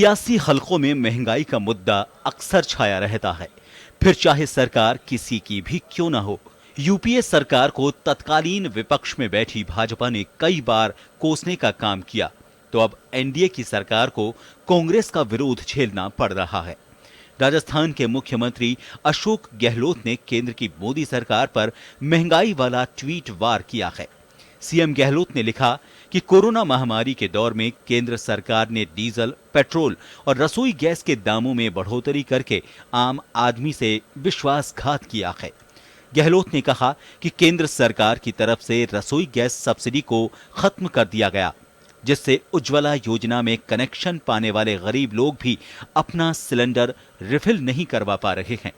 सियासी हलकों में महंगाई का मुद्दा अक्सर छाया रहता है, फिर चाहे सरकार किसी की भी क्यों ना हो। यूपीए सरकार को तत्कालीन विपक्ष में बैठी भाजपा ने कई बार कोसने का काम किया, तो अब एनडीए की सरकार को कांग्रेस का विरोध झेलना पड़ रहा है। राजस्थान के मुख्यमंत्री अशोक गहलोत ने केंद्र की मोदी सरकार पर महंगाई वाला ट्वीट वार किया है। सीएम गहलोत ने लिखा कि कोरोना महामारी के दौर में केंद्र सरकार ने डीजल, पेट्रोल और रसोई गैस के दामों में बढ़ोतरी करके आम आदमी से विश्वासघात किया है। गहलोत ने कहा कि केंद्र सरकार की तरफ से रसोई गैस सब्सिडी को खत्म कर दिया गया, जिससे उज्ज्वला योजना में कनेक्शन पाने वाले गरीब लोग भी अपना सिलेंडर रिफिल नहीं करवा पा रहे हैं।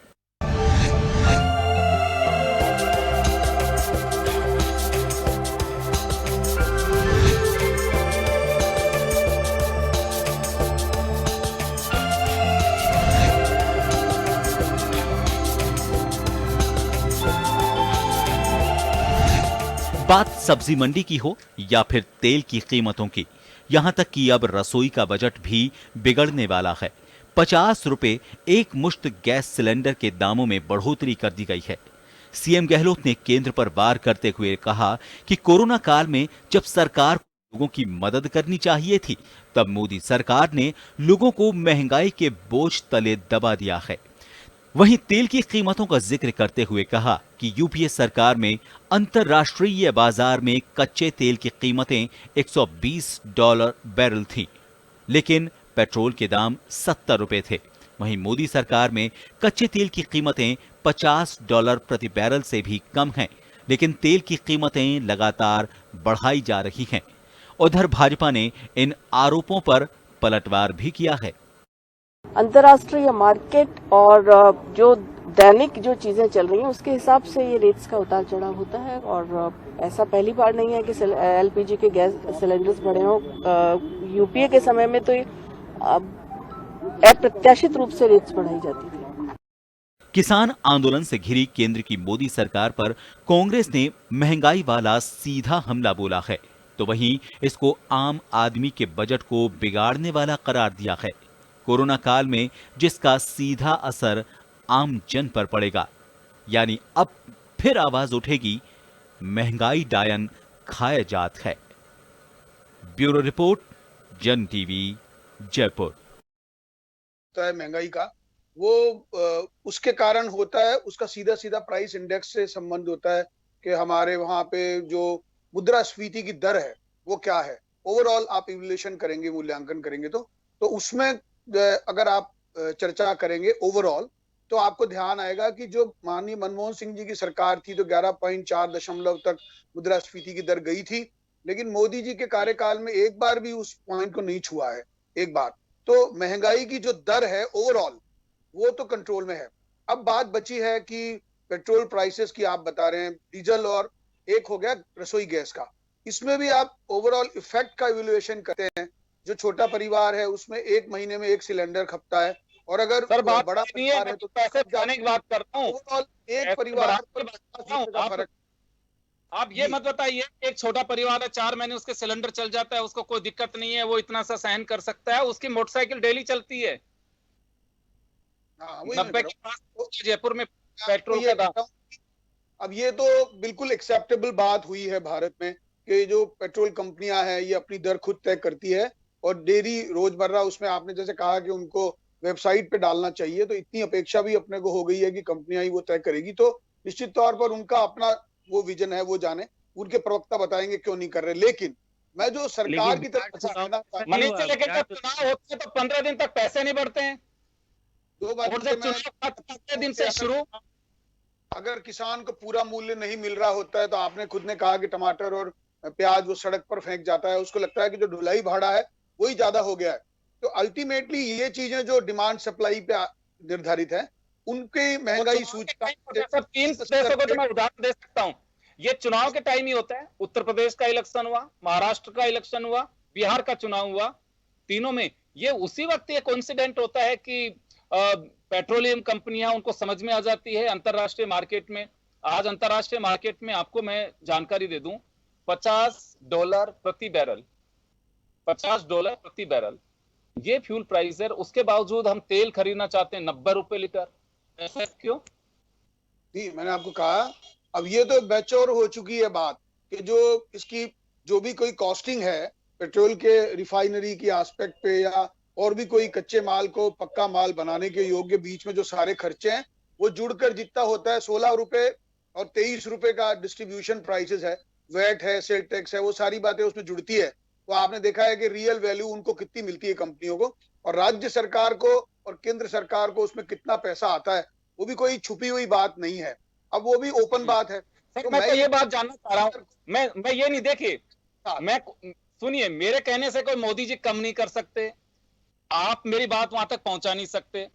बात सब्जी मंडी की हो या फिर तेल की कीमतों की, यहां तक कि अब रसोई का बजट भी बिगड़ने वाला है। 50 रुपए एक मुश्त गैस सिलेंडर के दामों में बढ़ोतरी कर दी गई है। सीएम गहलोत ने केंद्र पर वार करते हुए कहा कि कोरोना काल में जब सरकार को लोगों की मदद करनी चाहिए थी, तब मोदी सरकार ने लोगों को महंगाई के बोझ तले दबा दिया है। वहीं तेल की कीमतों का जिक्र करते हुए कहा कि यूपीए सरकार में अंतर्राष्ट्रीय बाजार में कच्चे तेल की कीमतें $120 बैरल थीं, लेकिन पेट्रोल के दाम $70 थे। वहीं मोदी सरकार में कच्चे तेल की कीमतें $50 प्रति बैरल से भी कम हैं, लेकिन तेल की कीमतें लगातार बढ़ाई जा रही हैं। उधर भाजपा ने इन आरोपों पर पलटवार भी किया है। अंतर्राष्ट्रीय मार्केट और जो दैनिक जो चीजें चल रही हैं उसके हिसाब से ये रेट्स का उतार चढ़ाव होता है, और ऐसा पहली बार नहीं है कि एलपीजी के गैस सिलेंडर्स बढ़े हों। यूपीए के समय में तो अप्रत्याशित रूप से रेट्स बढ़ाई जाती थी। किसान आंदोलन से घिरी केंद्र की मोदी सरकार पर कांग्रेस ने महंगाई वाला सीधा हमला बोला है, तो वहीं इसको आम आदमी के बजट को बिगाड़ने वाला करार दिया है। कोरोना काल में जिसका सीधा असर आम जन पर पड़ेगा, यानी अब फिर आवाज उठेगी, महंगाई डायन खाया जात है। ब्यूरो रिपोर्ट, जन टीवी, जयपुर। महंगाई का वो उसके कारण होता है, उसका सीधा सीधा प्राइस इंडेक्स से संबंध होता है कि हमारे वहां पे जो मुद्रास्फीति की दर है वो क्या है। ओवरऑल आप इवैल्यूएशन करेंगे, मूल्यांकन करेंगे तो उसमें अगर आप चर्चा करेंगे ओवरऑल, तो आपको ध्यान आएगा कि जो माननीय मनमोहन सिंह जी की सरकार थी तो 11.4 तक मुद्रास्फीति की दर गई थी, लेकिन मोदी जी के कार्यकाल में एक बार भी उस पॉइंट को नहीं छुआ है। एक बार तो महंगाई की जो दर है ओवरऑल वो तो कंट्रोल में है। अब बात बची है कि पेट्रोल प्राइसेस की आप बता रहे हैं, डीजल, और एक हो गया रसोई गैस का। इसमें भी आप ओवरऑल इफेक्ट का इवैल्यूएशन करते हैं। जो छोटा परिवार है उसमें एक महीने में एक सिलेंडर खपता है, और अगर बड़ा परिवार है तो पैसे जाने की बात करता हूँ। ओवरऑल एक परिवार पर फर्क। आप ये मत बताइए, एक छोटा परिवार है, 4 महीने उसके सिलेंडर चल जाता है, उसको कोई दिक्कत नहीं है, वो इतना सा सहन कर सकता है, उसकी मोटरसाइकिल डेली चलती है। 90 के पास जयपुर में पेट्रोल का दाम। अब ये तो बिल्कुल एक्सेप्टेबल बात हुई है भारत में कि जो पेट्रोल कंपनियां हैं ये अपनी दर खुद तय करती है, और डेली रोजमर्रा उसमें आपने जैसे कहा कि उनको वेबसाइट पे डालना चाहिए, तो इतनी अपेक्षा भी अपने को हो गई है कि कंपनियां ही वो तय करेगी। तो निश्चित तौर पर उनका अपना वो विजन है, वो जाने, उनके प्रवक्ता बताएंगे क्यों नहीं कर रहे। लेकिन मैं जो सरकार की तरफ से मनीष से लेकर जब चुनाव होते हैं तो 15 दिन तक पैसे नहीं बढ़ते हैं। 2 बार चुनाव दिन से शुरू, अगर किसान को पूरा मूल्य नहीं मिल रहा होता है, तो आपने खुद ने कहा कि टमाटर और प्याज वो सड़क पर फेंक जाता है, उसको लगता है कि जो ढुलाई भाड़ा है वही ज्यादा हो गया है। तो अल्टीमेटली ये चीजें जो डिमांड सप्लाई पे निर्धारित है, उनकी महंगाई सूचकांक 3 प्रदेशों को तो मैं उदाहरण दे सकता हूँ। ये चुनाव के टाइम ही होता है। उत्तर प्रदेश का इलेक्शन हुआ, महाराष्ट्र का इलेक्शन हुआ, बिहार का चुनाव हुआ, तीनों में ये उसी वक्त ये कोइंसिडेंट होता है कि पेट्रोलियम कंपनियां, उनको समझ में आ जाती है अंतरराष्ट्रीय मार्केट में। आज अंतरराष्ट्रीय मार्केट में आपको मैं जानकारी दे दूं, $50 प्रति बैरल, $50 प्रति बैरल ये फ्यूल प्राइस है, उसके बावजूद हम तेल खरीदना चाहते हैं 90 रुपए लीटर। ऐसा क्यों? नहीं, मैंने आपको कहा, अब ये तो मैच्योर हो चुकी है बात कि जो इसकी जो भी कोई कॉस्टिंग है पेट्रोल के रिफाइनरी की एस्पेक्ट पे, या और भी कोई कच्चे माल को पक्का माल बनाने के योग्य बीच में जो सारे खर्चे हैं, वो जुड़कर जितना होता है 16 रुपए और 23 रुपए का डिस्ट्रीब्यूशन प्राइसेस है, वैट है, सेल टैक्स है, वो सारी बातें उसमें जुड़ती है। तो आपने देखा है कि रियल वैल्यू उनको कितनी मिलती है कंपनियों को, और राज्य सरकार को और केंद्र सरकार को उसमें कितना पैसा आता है, वो भी कोई छुपी हुई बात नहीं है, अब वो भी ओपन बात है। सर, मैं तो ये बात जानना चाह रहा हूँ, मैं ये नहीं, देखिए हाँ, मैं, सुनिए, मेरे कहने से कोई मोदी जी कम नहीं कर सकते, आप मेरी बात वहां तक पहुंचा नहीं सकते।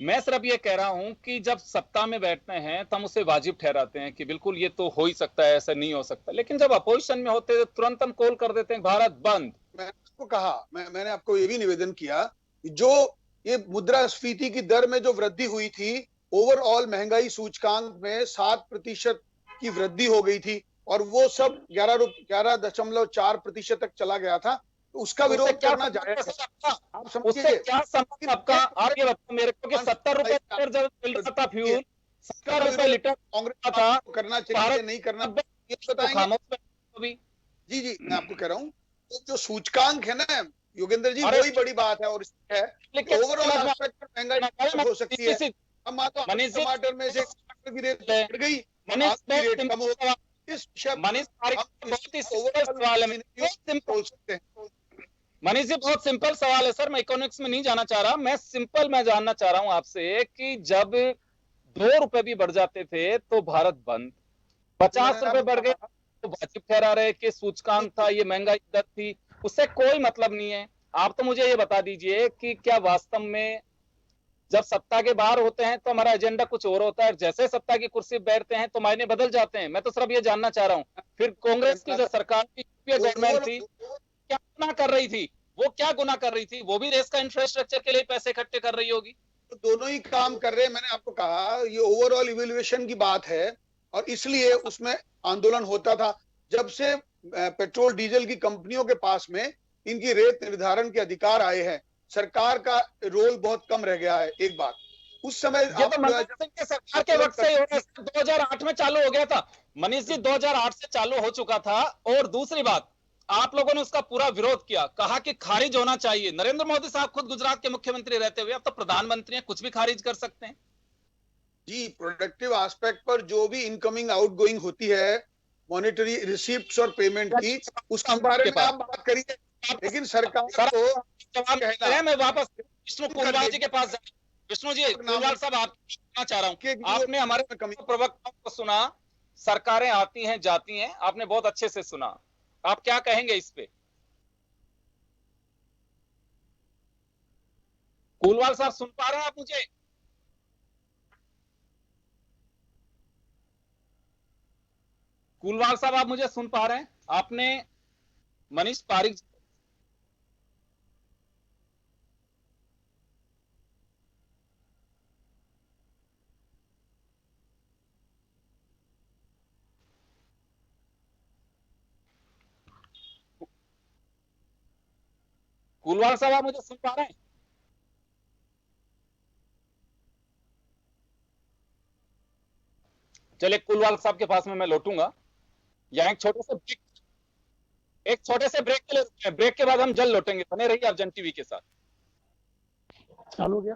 मैं सिर्फ ये कह रहा हूं कि जब सत्ता में बैठते हैं तो हम उसे वाजिब ठहराते हैं कि बिल्कुल ये तो हो ही सकता है, ऐसा नहीं हो सकता, लेकिन जब अपोजिशन में होते हैं तो तुरंत हम कॉल कर देते हैं भारत बंद। मैंने आपको कहा, मैंने आपको ये भी निवेदन किया, जो ये मुद्रास्फीति की दर में जो वृद्धि हुई थी, ओवरऑल महंगाई सूचकांक में 7% की वृद्धि हो गई थी, और वो सब 11.4% तक चला गया था, तो उसका उससे विरोध क्या करना संबंध जायज है है। सर आपका? आप उससे समझिए, क्या संबंध आपका? आप ये बताओ मेरे को कि 70 रुपए लीटर जब मिल रहा था फ्यूल, 70 रुपए लीटर कांग्रेस था, को करना चाहिए भारत या नहीं करना, ये तो बताएंगे। खामोश बैठे अभी। जी जी, मैं आपको कह रहा हूँ, तो जो सूचकांक है ना योगेंद्र जी, अरे वही बड़ी बात है, और है लेकिन ओवरऑल एस्पेक्ट पर महंगाई हो सकती है। अब मान लो मनीष जी, टमाटर में से टमाटर की रेट बढ़ गई, मनीष आलू की रेट कम हो गई, इस विषय मनीष पर हम बहुत ही सिंपल ओवरऑल सवाल है, बहुत सिंपल। बोल सकते हैं। मनीष जी, बहुत सिंपल सवाल है सर, मैं इकोनॉमिक्स में नहीं जाना चाह रहा, मैं सिंपल मैं जानना चाह रहा हूं आपसे कि जब 2 रुपए भी बढ़ जाते थे तो भारत बंद, 50 रुपए बढ़ गए तो वाजिब ठहरा रहे कि सूचकांक था, ये महंगाई दर थी, उससे कोई मतलब नहीं है। आप तो मुझे ये बता दीजिए कि क्या वास्तव में जब सत्ता के बाहर होते हैं तो हमारा एजेंडा कुछ और होता है, जैसे सत्ता की कुर्सी पर बैठते हैं तो मायने बदल जाते हैं? मैं तो सिर्फ ये जानना चाह रहा हूं, फिर कांग्रेस की जो सरकार की गवर्नमेंट थी क्या गुनाह कर रही थी? वो क्या गुनाह कर रही थी? वो भी देश का इंफ्रास्ट्रक्चर के लिए पैसे इकट्ठे कर रही होगी। तो दोनों ही काम कर रहे हैं। मैंने आपको कहा ये ओवरऑल इवैल्यूएशन की बात है, और इसलिए उसमें आंदोलन होता था। जब से पेट्रोल डीजल की कंपनियों के पास में इनकी रेट निर्धारण के अधिकार आए हैं, सरकार का रोल बहुत कम रह गया है। एक बात, उस समय ये तो मनमोहन सिंह के सरकार के वक्त से ही हो रहा है, 2008 में चालू हो गया था मनीष जी, 2008 से चालू हो चुका था। और दूसरी बात, आप लोगों ने उसका पूरा विरोध किया, कहा कि खारिज होना चाहिए। नरेंद्र मोदी साहब खुद गुजरात के मुख्यमंत्री रहते हुए अब तो प्रधानमंत्री हैं, कुछ भी खारिज कर सकते हैं। जी, प्रोडक्टिव एस्पेक्ट पर जो भी इनकमिंग आउटगोइंग होती है, मॉनेटरी रिसीप्ट्स और पेमेंट की, उसके बारे में आप बात करिए, लेकिन सरकार को कहना, मैं वापस विष्णु कुलवाल जी के पास जाऊं। विष्णु जी, कुलवाल साहब, आपसे पूछना चाह रहा हूं, आपने हमारे प्रवक्ताओं को सुना, सरकारें आती हैं जाती हैं, आपने बहुत अच्छे से सुना, आप क्या कहेंगे इस पे? कुलवाल साहब, सुन पा रहे हैं आप मुझे? कुलवाल साहब, आप मुझे सुन पा रहे हैं? आपने मनीष पारिक, कुलवाल साहब, आप मुझे सुन पा रहे हैं? चलिए, कुलवाल साहब के पास में मैं लौटूंगा, यहाँ एक छोटे से ब्रेक के लिए रुकते हैं, ब्रेक के बाद हम जल्द लौटेंगे, बने रहिए आप जन टीवी के साथ। चालू हो गया।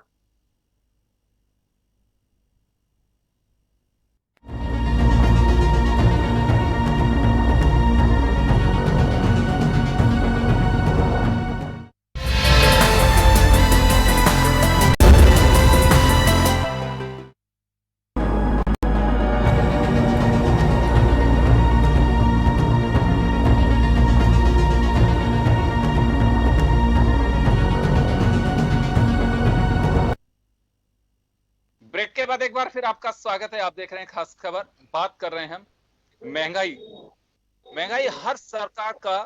ब्रेक के बाद एक बार फिर आपका स्वागत है। आप देख रहे हैं खास खबर, बात कर रहे हैं हम महंगाई। महंगाई हर सरकार का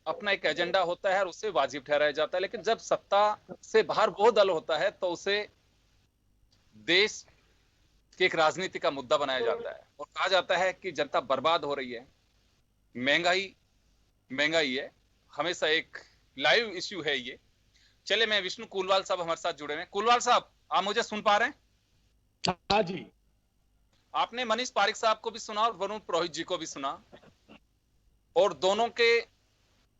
अपना एक एजेंडा होता है और उसे वाजिब ठहराया जाता है, लेकिन जब सत्ता से बाहर वो दल होता है तो उसे देश के एक राजनीति का मुद्दा बनाया जाता है और कहा जाता है कि जनता बर्बाद हो रही है, महंगाई महंगाई है, हमेशा एक लाइव इश्यू है ये। चले, मैं विष्णु कुलवाल साहब हमारे साथ जुड़े हुए हैं। कुलवाल साहब, आप मुझे सुन पा रहे हैं? हाँ जी। आपने मनीष पारिक साहब को भी सुना और वरुण पुरोहित जी को भी सुना, और दोनों के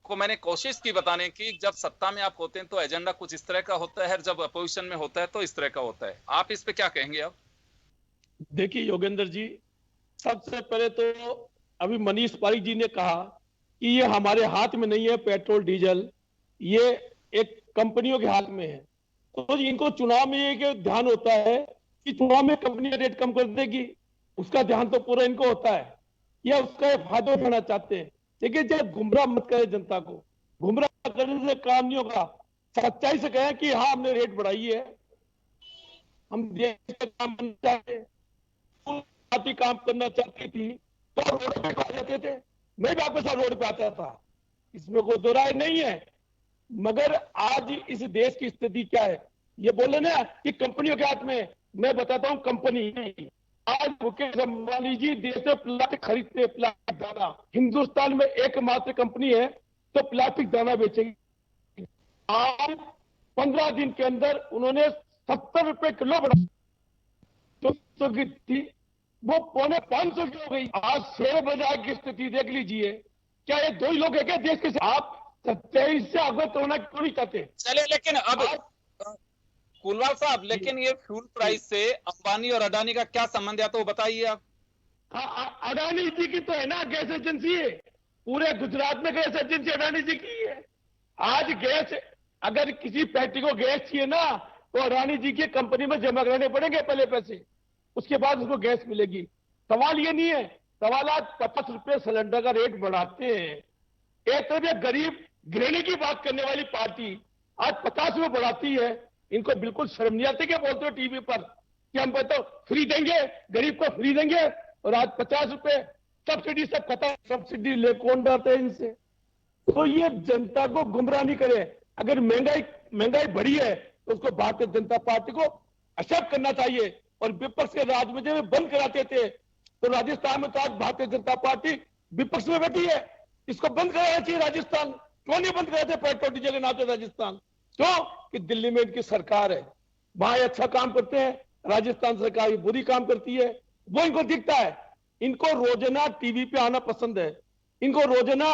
को मैंने कोशिश की बताने की, जब सत्ता में आप होते हैं तो एजेंडा कुछ इस तरह का होता है, जब अपोजिशन में होता है तो इस तरह का होता है। आप इस पे क्या कहेंगे? अब देखिए योगेंद्र जी, सबसे पहले तो अभी मनीष पारिक जी ने कहा कि ये हमारे हाथ में नहीं है पेट्रोल डीजल, ये एक कंपनियों के हाथ में है। तो इनको चुनाव में ये ध्यान होता है कि चुनाव में कंपनी रेट कम कर देगी, उसका ध्यान तो पूरा इनको होता है, या उसका फायदा उठाना चाहते हैं। देखिए, जब गुमराह मत करे जनता को, गुमराह करने से काम नहीं होगा। सच्चाई से कहें कि हाँ हमने रेट बढ़ाई है, हम देश का काम करना चाहते हैं, पार्टी काम करना चाहती थी तो रोड पे आ जाते थे, मैं भी आपके साथ रोड पे आता था, इसमें कोई दो राय नहीं है। मगर आज इस देश की स्थिति क्या है? ये बोले ना कि कंपनियों के हाथ में, मैं बताता हूं कंपनी नहीं। आज मुकेश अंबानी जी देश से प्लास्टिक खरीदते, प्लास्टिक दाना, हिंदुस्तान में एकमात्र कंपनी है तो प्लास्टिक दाना बेचेगी। आज 15 दिन के अंदर उन्होंने 70 रुपए किलो बढ़ा, जो की थी वो 450 की हो गई। आज शेयर बाजार की स्थिति देख लीजिए, क्या ये दो ही लोग है क्या देश के? आप सच्चाई से अवगत होना क्यों नहीं चाहते? चले, लेकिन अब कुलवाल साहब, लेकिन ये फ्यूल प्राइस से अंबानी और अडानी का क्या संबंध है, तो बताइए आप। अडानी जी की तो है ना गैस एजेंसी है, पूरे गुजरात में गैस एजेंसी अडानी जी की है। आज गैस, अगर किसी फैक्ट्री को गैस चाहिए ना तो अडानी जी की कंपनी में जमा कराने पड़ेंगे पहले पैसे, उसके बाद उसको गैस मिलेगी। सवाल ये नहीं है, सवाल आज 50 रुपए सिलेंडर का रेट बढ़ाते हैं। एक तरफ गरीब गृहिणी की बात करने वाली पार्टी आज 50 रुपए बढ़ाती है, इनको बिल्कुल शर्म नहीं आती क्या बोलते हो टीवी पर कि हम तो फ्री देंगे, गरीब को फ्री देंगे, और आज 50 रुपए सब्सिडी सब खत्म। सब्सिडी ले कौन डालते हैं इनसे? तो ये जनता को गुमराह नहीं करे। अगर महंगाई बढ़ी है तो उसको भारतीय जनता पार्टी को एक्सेप्ट करना चाहिए, और विपक्ष के राज में जब बंद कराते थे तो राजस्थान में तो आज भारतीय जनता पार्टी विपक्ष में बैठी है, इसको बंद कराना चाहिए। राजस्थान क्यों नहीं बंद कराते पेट्रोल डीजल के नाम पे? राजस्थान क्यों? कि दिल्ली में इनकी सरकार है, वहां अच्छा काम करते हैं, राजस्थान सरकार बुरी काम करती है, वो इनको दिखता है। इनको रोजाना टीवी पे आना पसंद है, इनको रोजाना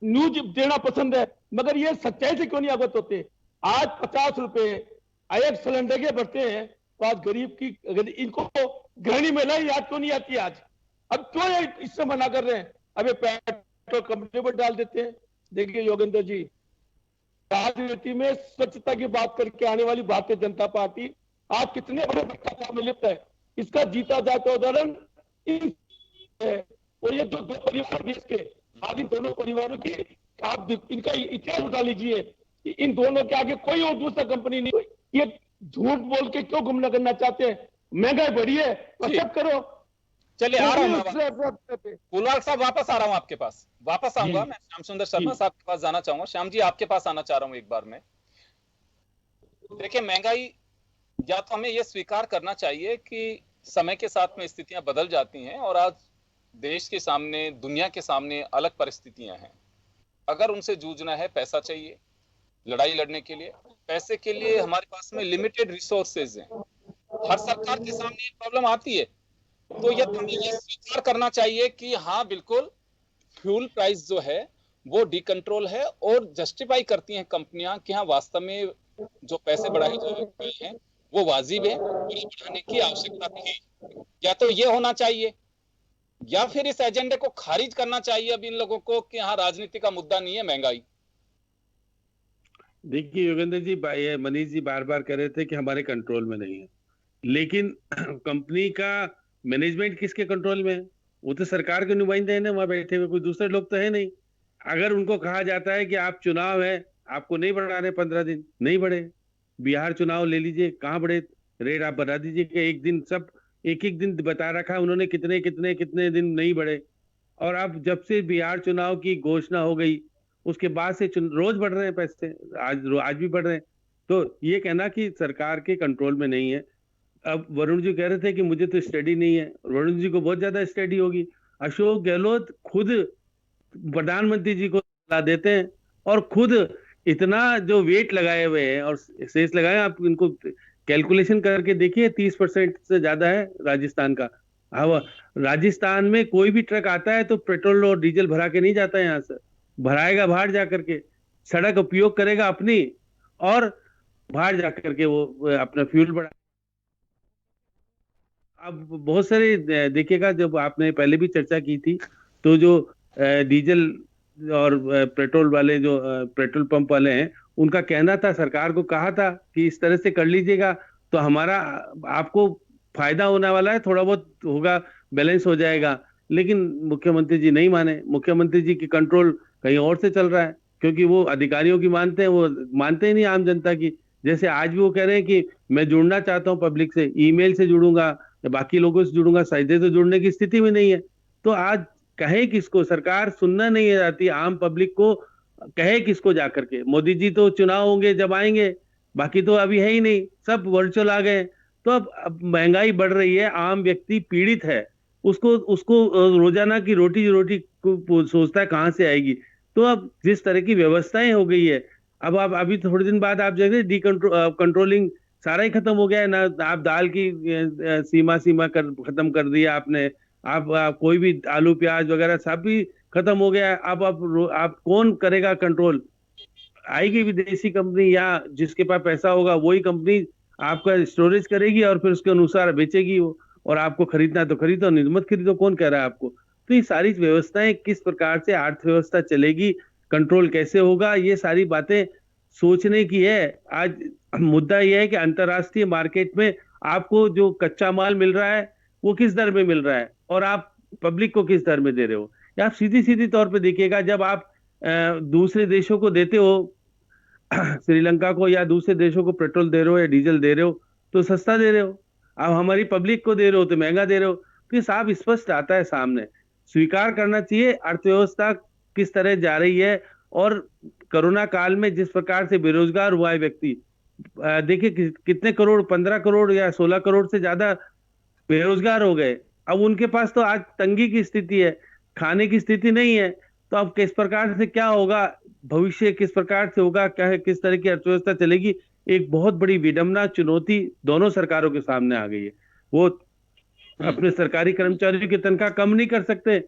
न्यूज देना पसंद है, मगर ये सच्चाई से क्यों नहीं अवगत होते? आज 50 रुपए एक सिलेंडर के बढ़ते हैं तो आज गरीब की, अगर इनको गृहिणी महिला याद क्यों नहीं आती आज? अब क्यों इससे मना कर रहे हैं? अब ये पेट्रोल कंपनी पर डाल देते हैं। देखिए योगेंद्र जी, राजनीति में स्वच्छता की बात करके आने वाली भारतीय जनता पार्टी आज कितने बड़े भ्रष्टाचार में लिप्त है, इसका जीता जाता उदाहरण है। और ये दो परिवार देश के, आज इन दोनों परिवारों की आप इनका इतिहास उठा लीजिए, इन दोनों के आगे कोई और दूसरा कंपनी नहीं। ये झूठ बोल के क्यों गुमराह करना चाहते हैं? महंगाई बढ़ी है तो सब करो। चलिए, आ रहा हूं कुलवाल साहब, वापस आ रहा हूं आपके पास, वापस आऊंगा। मैं श्याम सुंदर शर्मा साहब के पास जाना चाहूंगा। श्याम जी, आपके पास आना चाह रहा हूं एक बार में। देखिए, महंगाई, या तो हमें यह स्वीकार करना चाहिए कि समय के साथ में स्थितियां बदल जाती हैं, और आज देश के सामने, दुनिया के सामने अलग परिस्थितियां हैं। अगर उनसे जूझना है, पैसा चाहिए लड़ाई लड़ने के लिए, पैसे के लिए हमारे पास में लिमिटेड रिसोर्सेज हैं। हर सरकार के सामने प्रॉब्लम आती है, तो ये हमें ये स्वीकार करना चाहिए कि हाँ बिल्कुल फ्यूल प्राइस जो है वो डिकंट्रोल है, और जस्टिफाई करती हैं कंपनियां कि हाँ वास्तव में जो पैसे बढ़ाए गए हैं वो वाजिब है, बढ़ाने की आवश्यकता थी। या तो ये होना चाहिए, या फिर इस एजेंडे को खारिज करना चाहिए अब इन लोगों को कि हाँ राजनीति का मुद्दा नहीं है महंगाई। देखिए योगेंद्र जी, मनीष जी बार बार कह रहे थे कि हमारे कंट्रोल में नहीं है, लेकिन कंपनी का मैनेजमेंट किसके कंट्रोल में है? वो तो सरकार के नुमाइंदे हैं ना वहां बैठे हुए, कोई दूसरे लोग तो है नहीं। अगर उनको कहा जाता है कि आप चुनाव है, आपको नहीं बढ़ाने 15 दिन, नहीं बढ़े। बिहार चुनाव ले लीजिए, कहाँ बढ़े रेट? आप बता दीजिए कि एक दिन सब एक दिन बता रखा है उन्होंने, कितने कितने कितने दिन नहीं बढ़े। और अब जब से बिहार चुनाव की घोषणा हो गई उसके बाद से रोज बढ़ रहे हैं पैसे, आज भी बढ़ रहे हैं। तो ये कहना कि सरकार के कंट्रोल में नहीं है। अब वरुण जी कह रहे थे कि मुझे तो स्टडी नहीं है, वरुण जी को बहुत ज्यादा स्टडी होगी। अशोक गहलोत खुद प्रधानमंत्री जी को सलाह देते हैं और खुद इतना जो वेट लगाए हुए हैं और सेस लगाए, आप इनको कैलकुलेशन करके देखिए, 30% से ज्यादा है राजस्थान का। अब राजस्थान में कोई भी ट्रक आता है तो पेट्रोल और डीजल भरा के नहीं जाता है, यहाँ से भराएगा बाहर जा करके, सड़क उपयोग करेगा अपनी, और बाहर जा करके वो अपना फ्यूल बढ़ा। अब बहुत सारे देखिएगा, जब आपने पहले भी चर्चा की थी, तो जो डीजल और पेट्रोल वाले जो पेट्रोल पंप वाले हैं, उनका कहना था, सरकार को कहा था कि इस तरह से कर लीजिएगा तो हमारा आपको फायदा होने वाला है, थोड़ा बहुत होगा, बैलेंस हो जाएगा। लेकिन मुख्यमंत्री जी नहीं माने, मुख्यमंत्री जी की कंट्रोल कहीं और से चल रहा है, क्योंकि वो अधिकारियों की मानते हैं, वो मानते ही नहीं आम जनता की। जैसे आज भी वो कह रहे हैं कि मैं जुड़ना चाहता हूँ पब्लिक से, ईमेल से जुड़ूंगा या बाकी लोगों से जुड़ूंगा, सीधे तो जुड़ने की स्थिति में नहीं है। तो आज कहे किसको, सरकार सुनना नहीं चाहती आम पब्लिक को, कहे किसको जाकर के। मोदी जी तो चुनाव होंगे जब आएंगे, बाकी तो अभी है ही नहीं, सब वर्चुअल आ गए। तो अब महंगाई बढ़ रही है, आम व्यक्ति पीड़ित है, उसको उसको रोजाना की रोटी रोटी को सोचता है कहाँ से आएगी। तो अब जिस तरह की व्यवस्थाएं हो गई है, अब आप अभी थोड़े दिन बाद आप देखें, कंट्रोलिंग सारा ही खत्म हो गया है ना। आप दाल की सीमा सीमा खत्म कर दिया आपने, आप कोई भी आलू प्याज वगैरह सब भी खत्म हो गया है। अब आप कौन करेगा कंट्रोल? आएगी विदेशी कंपनी, या जिसके पास पैसा होगा वही कंपनी आपका स्टोरेज करेगी और फिर उसके अनुसार बेचेगी वो, और आपको खरीदना तो खरीदो, नहीं मत खरीदो, कौन कह रहा है आपको? तो ये सारी व्यवस्थाएं, किस प्रकार से अर्थव्यवस्था चलेगी, कंट्रोल कैसे होगा, ये सारी बातें सोचने की है। आज मुद्दा यह है कि अंतरराष्ट्रीय मार्केट में आपको जो कच्चा माल मिल रहा है वो किस दर में मिल रहा है, और आप पब्लिक को किस दर में दे रहे हो। या आप सीधी सीधी तौर पे देखिएगा, जब आप दूसरे देशों को देते हो, श्रीलंका को या दूसरे देशों को पेट्रोल दे रहे हो या डीजल दे रहे हो तो सस्ता दे रहे हो, अब हमारी पब्लिक को दे रहे हो तो महंगा दे रहे हो। तो ये साफ स्पष्ट आता है सामने। स्वीकार करना चाहिए अर्थव्यवस्था किस तरह जा रही है, और कोरोना काल में जिस प्रकार से बेरोजगार हुआ है व्यक्ति, देखिए कितने करोड़, 15 करोड़ या 16 करोड़ से ज्यादा बेरोजगार हो गए। अब उनके पास तो आज तंगी की स्थिति है, खाने की स्थिति नहीं है। तो अब किस प्रकार से क्या होगा, भविष्य किस प्रकार से होगा, क्या है, किस तरह की अर्थव्यवस्था चलेगी, एक बहुत बड़ी विडंबना, चुनौती दोनों सरकारों के सामने आ गई है। वो अपने सरकारी कर्मचारियों की तनख्वाह कम नहीं कर सकते,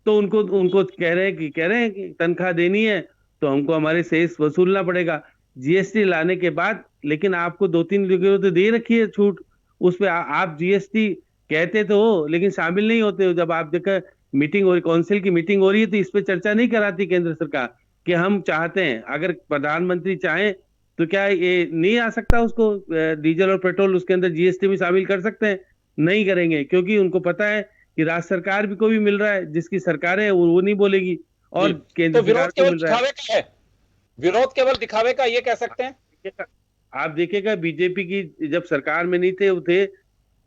तो उनको उनको कह रहे हैं कि तनख्वाह देनी है तो हमको हमारे सेस वसूलना पड़ेगा जीएसटी लाने के बाद। लेकिन आपको 2-3 जगह तो दे रखी है छूट, उस पे आप जीएसटी कहते तो हो लेकिन शामिल नहीं होते हो। जब आप देखा मीटिंग हो रही, काउंसिल की मीटिंग हो रही है, तो इस पे चर्चा नहीं कराती केंद्र सरकार कि हम चाहते हैं, अगर प्रधानमंत्री चाहें तो क्या ये नहीं आ सकता, उसको डीजल और पेट्रोल उसके अंदर जीएसटी में शामिल कर सकते हैं? नहीं करेंगे, क्योंकि उनको पता है कि राज्य सरकार भी को भी मिल रहा है, जिसकी सरकार है वो नहीं बोलेगी, और केंद्र तो सरकार विरोध को केवल मिल रहा है। दिखावे का है, विरोध केवल दिखावे का, ये कह सकते हैं। आप देखिएगा बीजेपी की जब सरकार में नहीं थे, वो थे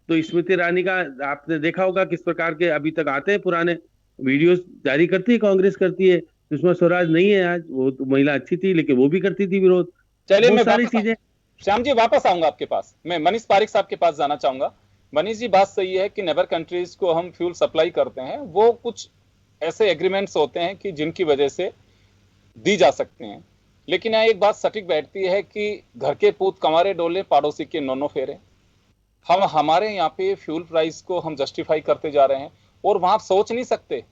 तो स्मृति ईरानी का आपने देखा होगा किस प्रकार के अभी तक आते हैं पुराने वीडियोस जारी करती है, कांग्रेस करती है। सुषमा स्वराज नहीं है आज, वो तो महिला अच्छी थी लेकिन वो भी करती थी विरोध। चलिए बहुत मैं सारी वापस चीजें। श्याम जी वापस आऊंगा आपके पास, मैं मनीष पारिक साहब के पास जाना चाहूंगा। मनीष जी, बात सही है कि नेबर कंट्रीज को हम फ्यूल सप्लाई करते हैं, वो कुछ ऐसे एग्रीमेंट्स होते हैं कि जिनकी वजह से दी जा सकते हैं, लेकिन यहाँ एक बात सटीक बैठती है कि घर के पूत कंवारे डोले, पड़ोसी के नौनो फेरे। हम हमारे यहाँ पे फ्यूल प्राइस को हम जस्टिफाई करते जा रहे हैं, और वहां सोच नहीं सकते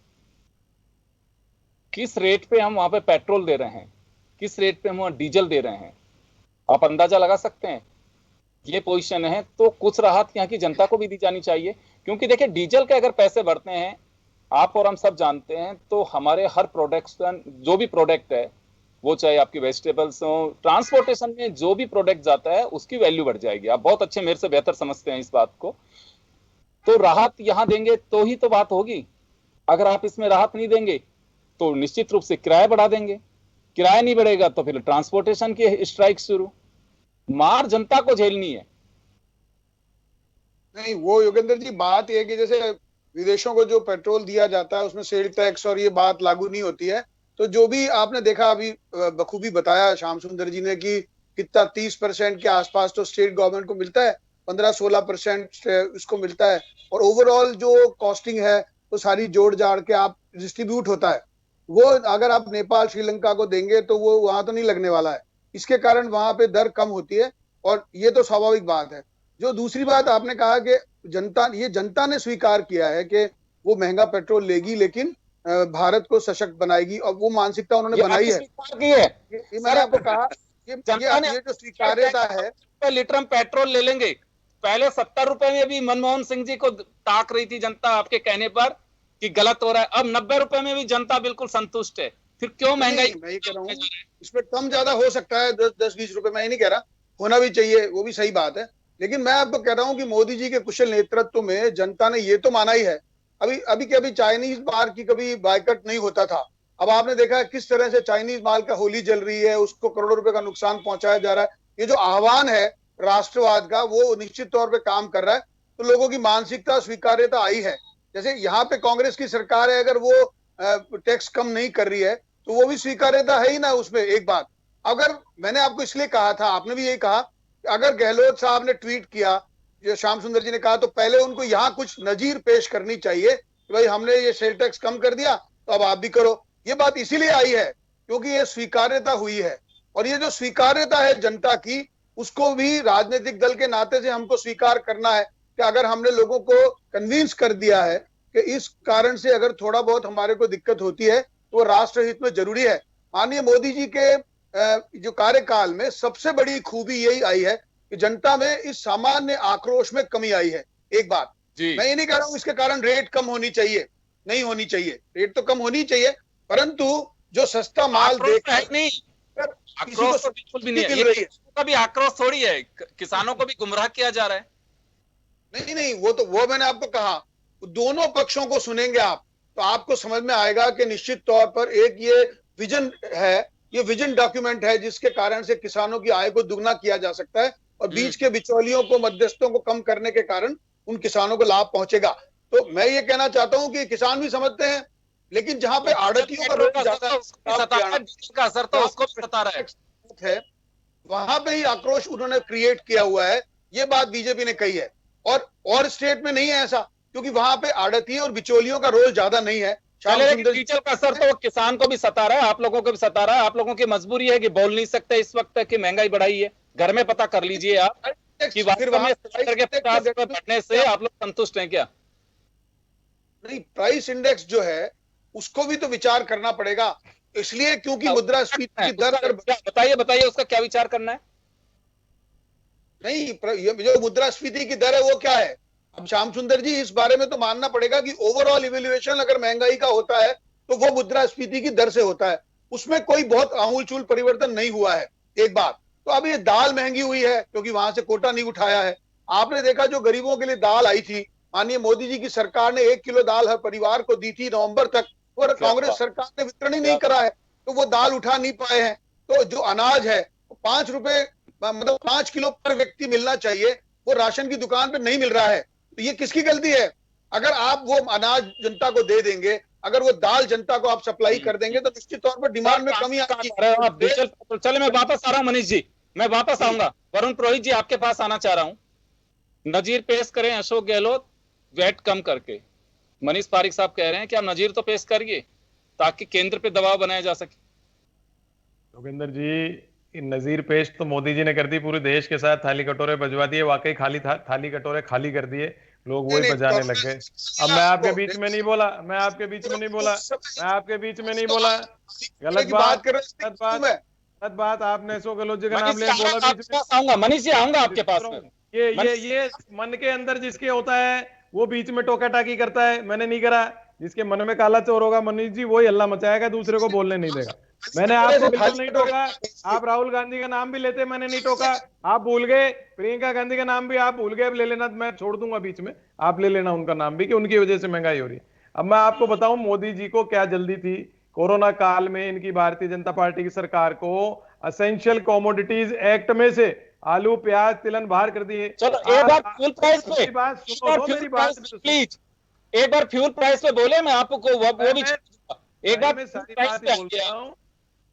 किस रेट पे हम वहां पे पेट्रोल दे रहे हैं, किस रेट पे हम वहां डीजल दे रहे हैं। आप अंदाजा लगा सकते हैं, ये पोजीशन है। तो कुछ राहत यहाँ की जनता को भी दी जानी चाहिए, क्योंकि देखिए डीजल के अगर पैसे बढ़ते हैं, आप और हम सब जानते हैं, तो हमारे हर प्रोडक्शन, जो भी प्रोडक्ट है, वो चाहे आपकी वेजिटेबल्स हो, ट्रांसपोर्टेशन में जो भी प्रोडक्ट जाता है उसकी वैल्यू बढ़ जाएगी। आप बहुत अच्छे, मेरे से बेहतर समझते हैं इस बात को। तो राहत यहां देंगे तो ही तो बात होगी। अगर आप इसमें राहत नहीं देंगे तो निश्चित रूप से किराया बढ़ा देंगे, किराया नहीं बढ़ेगा तो फिर ट्रांसपोर्टेशन की स्ट्राइक शुरू। मार जनता को झेलनी है। नहीं, वो योगेंद्र जी बात ये है कि जैसे विदेशों को जो पेट्रोल दिया जाता है उसमें सेल टैक्स और ये बात लागू नहीं होती है। तो जो भी आपने देखा अभी बखूबी बताया श्याम सुंदर जी ने कि कितना 30% के आसपास तो स्टेट गवर्नमेंट को मिलता है, 15-16% इसको मिलता है, और ओवरऑल जो कॉस्टिंग है तो सारी जोड़ जाड़ के आप डिस्ट्रीब्यूट होता है। वो अगर आप नेपाल श्रीलंका को देंगे तो वो वहां तो नहीं लगने वाला है, इसके कारण वहां पे दर कम होती है, और ये तो स्वाभाविक बात है। जो दूसरी बात आपने कहा कि जनता ने स्वीकार किया है कि वो महंगा पेट्रोल लेगी, लेकिन भारत को सशक्त बनाएगी, और वो मानसिकता उन्होंने बनाई है। ये मैंने आपको कहा, ये जो स्वीकार्यता है। लीटर हम पेट्रोल ले लेंगे, पहले 70 रुपए में भी मनमोहन सिंह जी को ताक रही थी जनता आपके कहने पर कि गलत हो रहा है, अब 90 रुपए में भी जनता बिल्कुल संतुष्ट है। फिर क्यों महंगाई? मैं ये कह रहा हूँ इसमें कम ज्यादा हो सकता है, 10-20 रुपए, मैं ये नहीं कह रहा, होना भी चाहिए, वो भी सही बात है। लेकिन मैं आपको कह रहा हूँ कि मोदी जी के कुशल नेतृत्व में जनता ने ये तो माना ही है। अभी के अभी चाइनीज माल की कभी बायकट नहीं होता था, अब आपने देखा है किस तरह से चाइनीज माल का होली जल रही है, उसको करोड़ों रुपए का नुकसान पहुंचाया जा रहा है। ये जो आह्वान है राष्ट्रवाद का, वो निश्चित तौर पे काम कर रहा है। तो लोगों की मानसिकता, स्वीकार्यता आई है। जैसे यहाँ पे कांग्रेस की सरकार है, अगर वो टैक्स कम नहीं कर रही है तो वो भी स्वीकार्यता है ही ना उसमें। एक बात, अगर मैंने आपको इसलिए कहा था, आपने भी यही कहा, अगर गहलोत साहब ने ट्वीट किया, जो श्याम सुंदर जी ने कहा, तो पहले उनको यहाँ कुछ नजीर पेश करनी चाहिए कि भाई हमने ये सेल टैक्स कम कर दिया तो अब आप भी करो। ये बात इसीलिए आई है क्योंकि ये स्वीकार्यता हुई है, और ये जो स्वीकार्यता है जनता की, उसको भी राजनीतिक दल के नाते से हमको स्वीकार करना है कि अगर हमने लोगों को कन्विंस कर दिया है कि इस कारण से अगर थोड़ा बहुत हमारे को दिक्कत होती है तो वो राष्ट्र हित में जरूरी है। माननीय मोदी जी के जो कार्यकाल में सबसे बड़ी खूबी यही आई है कि जनता में इस सामान्य आक्रोश में कमी आई है। एक बात, मैं ये नहीं कह रहा हूं इसके कारण रेट कम होनी चाहिए, नहीं होनी चाहिए, रेट तो कम होनी चाहिए, परंतु जो सस्ता माल नहीं, आक्रोश तो बिल्कुल भी नहीं है, का भी आक्रोश थोड़ी है, किसानों को भी गुमराह किया जा रहा है। नहीं, वो मैंने आपको कहा, दोनों पक्षों को सुनेंगे आप तो आपको समझ में आएगा कि निश्चित तौर पर एक ये विजन है, ये विजन डॉक्यूमेंट है जिसके कारण से किसानों की आय को दुगना किया जा सकता है, और बीच के बिचौलियों को, मध्यस्थों को कम करने के कारण उन किसानों को लाभ पहुंचेगा। तो मैं ये कहना चाहता हूं कि किसान भी समझते हैं, लेकिन जहां पे आड़तियों का रोक ज्यादा का असर तो उसको सता रहा है, वहां पे ही आक्रोश उन्होंने क्रिएट किया हुआ है। ये बात बीजेपी ने कही है, और स्टेट में नहीं है ऐसा, क्योंकि वहां पे आड़ती और बिचौलियों का रोल ज्यादा नहीं है। डीजल का असर तो किसान को भी सता रहा है, आप लोगों को भी सता रहा है। आप लोगों की मजबूरी है कि बोल नहीं सकते इस वक्त कि महंगाई बढ़ाई है। घर में पता कर लीजिए आप कि वास्तव में सिलेंडर के 50 रुपए बढ़ने से आप लोग संतुष्ट हैं क्या? नहीं, प्राइस इंडेक्स जो है उसको भी तो विचार करना पड़ेगा, इसलिए क्योंकि मुद्रास्फीति की दर अगर बताइए उसका क्या विचार करना है? नहीं, जो मुद्रास्फीति की दर है वो क्या है? अब श्याम सुंदर जी, इस बारे में तो मानना पड़ेगा कि ओवरऑल इवेल्युएशन अगर महंगाई का होता है तो वो मुद्रास्फीति की दर से होता है, उसमें कोई बहुत आमूलचूल परिवर्तन नहीं हुआ है। एक बात तो अब ये दाल महंगी हुई है क्योंकि वहां से कोटा नहीं उठाया है। आपने देखा जो गरीबों के लिए दाल आई थी, माननीय मोदी जी की सरकार ने 1 किलो दाल हर परिवार को दी थी नवंबर तक, और कांग्रेस सरकार ने वितरण ही नहीं करा है, तो वो दाल उठा नहीं पाए हैं। तो जो अनाज है 5 रुपए, मतलब 5 किलो पर व्यक्ति मिलना चाहिए, वो राशन की दुकान पे नहीं मिल रहा है। तो ये किसकी गलती है? अगर आप वो अनाज जनता को दे देंगे, अगर वो दाल जनता को आप सप्लाई कर देंगे तो निश्चित तौर पर डिमांड में कमी आएगी। चले, मैं वापस आ रहा हूं मनीष जी, मैं वापस आऊंगा। वरुण पुरोहित जी, आपके पास आना चाह रहा हूं। नजीर पेश करें अशोक गहलोत वैट कम करके। मनीष पारिक साहब कह रहे हैं कि आप नजीर तो पेश करिए ताकि केंद्र पे दबाव बनाया जा सके। योगेंद्र जी, नजीर पेश तो मोदी जी ने कर दी, पूरे देश के साथ थाली कटोरे बजवा दिए, वाकई खाली थाली कटोरे खाली कर दिए, लोग वही बजाने लग गए। अब मैं आपके बीच में नहीं बोला, मैं आपके बीच में नहीं बोला, मैं आपके बीच में नहीं बोला। गलत बात, गलत बात। आपने अशोक गहलोत जी का नाम ले बोला बीच में। आऊंगा मनीष जी, आऊंगा आपके पास में। ये मन के अंदर जिसके होता है वो बीच में टोका टाकी करता है, मैंने नहीं करा। जिसके मन में काला चोर होगा मनीष जी, वही हल्ला मचाएगा, दूसरे को बोलने नहीं देगा। मैंने आपको बिल्कुल नहीं टोका। आप राहुल गांधी का नाम भी लेते, मैंने नहीं टोका। आप भूल गए, प्रियंका गांधी का नाम भी आप भूल गए। अब ले लेना, मैं छोड़ दूंगा बीच में, आप ले लेना उनका नाम भी कि उनकी वजह से महंगाई हो रही है। अब मैं आपको बताऊं मोदी जी को क्या जल्दी थी। कोरोना काल में इनकी भारतीय जनता पार्टी की सरकार को असेंशियल कमोडिटीज एक्ट में से आलू, प्याज, तिलहन बाहर कर दिए। चलो एक बार फ्यूल प्राइस पे, प्लीज एक बार फ्यूल प्राइस पे बोले, मैं आपको वो भी एक बार सारी बात बोलता हूं।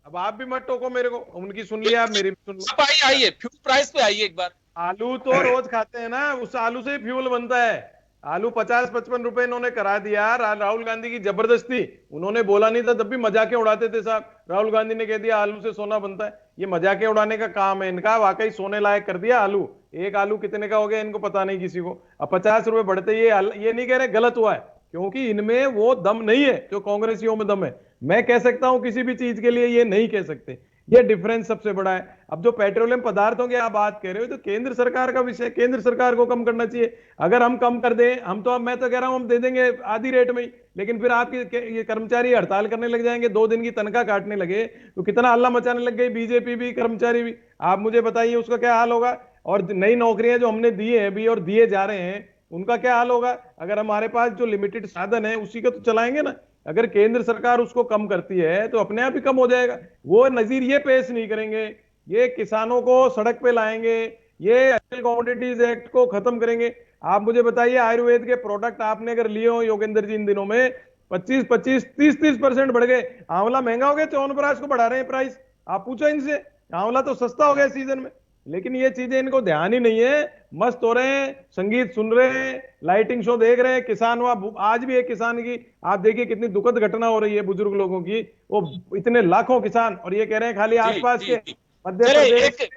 अब आप भी मत टोको मेरे को, उनकी सुन लिया, आप मेरी भी सुन लो। आइए फ्यूल प्राइस पे आइए एक बार। आलू तो रोज खाते हैं ना, उस आलू से ही फ्यूल बनता है। आलू 50-55 रुपए इन्होंने करा दिया। राहुल गांधी की जबरदस्ती, उन्होंने बोला नहीं था तब भी मजाक उड़ाते थे साहब। राहुल गांधी ने कह दिया आलू से सोना बनता है। ये मजाके उड़ाने का काम है इनका। वाकई सोने लायक कर दिया आलू। एक आलू कितने का हो गया इनको पता नहीं किसी को। अब 50 रुपए बढ़ते ये नहीं कह रहे गलत हुआ है, क्योंकि इनमें वो दम नहीं है जो कांग्रेसियों में दम है। मैं कह सकता हूं किसी भी चीज के लिए, ये नहीं कह सकते। ये डिफरेंस सबसे बड़ा है। अब जो पेट्रोलियम पदार्थों की आप बात कह रहे हो तो केंद्र सरकार का विषय, केंद्र सरकार को कम करना चाहिए। अगर हम कम कर दें, हम तो, अब मैं तो कह रहा हूं हम दे देंगे आधी रेट में ही, लेकिन फिर आपके ये कर्मचारी हड़ताल करने लग जाएंगे, 2 दिन की तनख्वाह काटने लगे तो कितना हल्ला मचाने लग गई बीजेपी भी, कर्मचारी भी। आप मुझे बताइए उसका क्या हाल होगा। और नई नौकरियां जो हमने दी है अभी और दिए जा रहे हैं, उनका क्या हाल होगा। अगर हमारे पास जो लिमिटेड साधन है उसी को तो चलाएंगे ना। अगर केंद्र सरकार उसको कम करती है तो अपने आप ही कम हो जाएगा। वो नजीर ये पेश नहीं करेंगे, ये किसानों को सड़क पे लाएंगे, ये कमोडिटीज एक्ट को खत्म करेंगे। आप मुझे बताइए आयुर्वेद के प्रोडक्ट आपने अगर लिए हो योगेंद्र जी, इन दिनों में 25-25, 30-30% बढ़ गए। आंवला महंगा हो गया, च्यवनप्राश को बढ़ा रहे हैं प्राइस। आप पूछो इनसे, आंवला तो सस्ता हो गया सीजन में। लेकिन ये चीजें इनको ध्यान ही नहीं है, मस्त हो रहे हैं, संगीत सुन रहे हैं, लाइटिंग शो देख रहे हैं। किसान आज भी एक किसान की आप देखिए कितनी दुखद घटना हो रही है बुजुर्ग लोगों की, वो इतने लाखों किसान, और ये कह रहे हैं खाली आसपास के मध्य प्रदेश,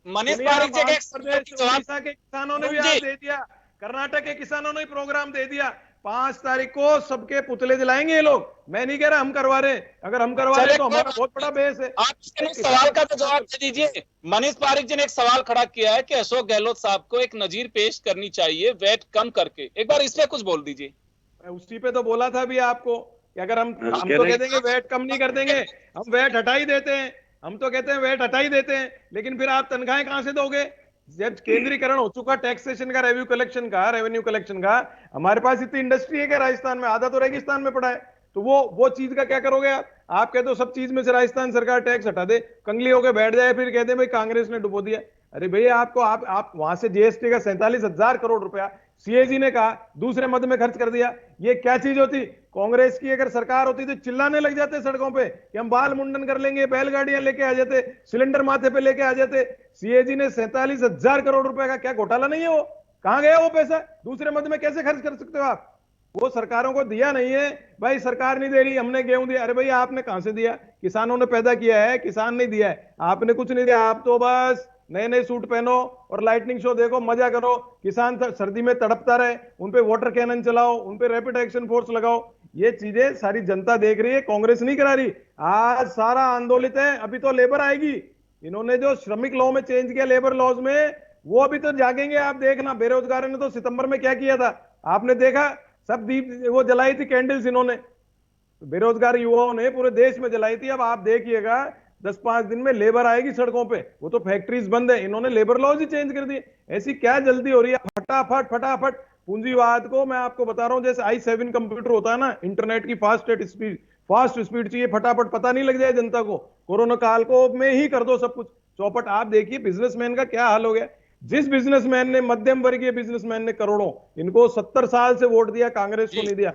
मनीष पारिक जी के उड़ीसा के किसानों ने भी आज दे दिया, कर्नाटक के किसानों ने प्रोग्राम दे दिया। 5 तारीख को सबके पुतले जलाएंगे ये लोग। मैं नहीं कह रहा हम करवा रहे हैं, अगर हम करवा रहे हैं तो हमारा बहुत बड़ा बेस है। आप सवाल का तो जवाब दे दीजिए। मनीष पारिक जी ने एक सवाल खड़ा किया है कि अशोक गहलोत साहब को एक नजीर पेश करनी चाहिए वेट कम करके, एक बार इस पे कुछ बोल दीजिए। उसी पे तो बोला था अभी आपको कि अगर हम तो कह देंगे वेट कम नहीं कर देंगे, हम वेट हटा ही देते हैं। हम तो कहते हैं वेट हटा ही देते हैं, लेकिन फिर आप तनख्वाहें कहां से दोगे जब केंद्रीकरण हो चुका टैक्सेशन का, रेवेन्यू कलेक्शन का। हमारे पास इतनी इंडस्ट्री है कि राजस्थान में, आधा तो रेगिस्तान में पड़ा है। तो वो चीज का क्या करोगे आप कहते हो सब चीज में से राजस्थान सरकार टैक्स हटा दे, कंगली होकर बैठ जाए, फिर कहते हैं भाई कांग्रेस ने डुबो दिया। अरे भैया आपको आप वहां से जीएसटी का 47,000 करोड़ रुपया सीएजी ने कहा दूसरे मद में खर्च कर दिया। ये क्या चीज होती। कांग्रेस की अगर सरकार होती तो चिल्लाने लग जाते सड़कों पे कि हम बाल मुंडन कर लेंगे, बैलगाड़ियां लेके आ जाते, सिलेंडर माथे पे लेके आ जाते। सीएजी ने 47,000 करोड़ रुपए का क्या घोटाला नहीं है वो, कहां गया वो पैसा। दूसरे मद में कैसे खर्च कर सकते हो आप। वो सरकारों को दिया नहीं है भाई, सरकार नहीं दे रही, हमने गेहूं दिया। अरे भाई आपने कहां से दिया, किसानों ने पैदा किया है, किसान नहीं दिया है, आपने कुछ नहीं दिया। आप तो बस नए नए सूट पहनो और लाइटनिंग शो देखो, मजा करो। किसान सर्दी में तड़पता रहे, उनपे वाटर कैनन चलाओ, उनपे रैपिड एक्शन फोर्स लगाओ। ये चीजें सारी जनता देख रही है, कांग्रेस नहीं करा रही। आज सारा आंदोलित है, अभी तो लेबर आएगी। इन्होंने जो श्रमिक लॉ में चेंज किया लेबर लॉज में, वो अभी तो जागेंगे आप देखना। बेरोजगारों ने तो सितंबर में क्या किया था आपने देखा, सब दीप वो जलाई थी कैंडल्स इन्होंने, बेरोजगार युवाओं ने पूरे देश में जलाई थी। अब आप देखिएगा 10-5 दिन में लेबर आएगी सड़कों पे, वो तो फैक्ट्रीज बंद है, इन्होंने लेबर लॉज ही चेंज कर दिए। ऐसी क्या जल्दी हो रही है, फटाफट फटाफट पूंजीवाद को। मैं आपको बता रहा हूं जैसे i7 कंप्यूटर होता है ना, इंटरनेट की फास्ट स्पीड चाहिए, फटाफट पता नहीं लग जाए जनता को। कोरोना काल को में ही कर दो सब कुछ चौपट। आप देखिए बिजनेसमैन का क्या हाल हो गया। जिस बिजनेसमैन ने, मध्यम वर्गीय बिजनेसमैन ने करोड़ों, इनको 70 साल से वोट दिया, कांग्रेस को नहीं दिया।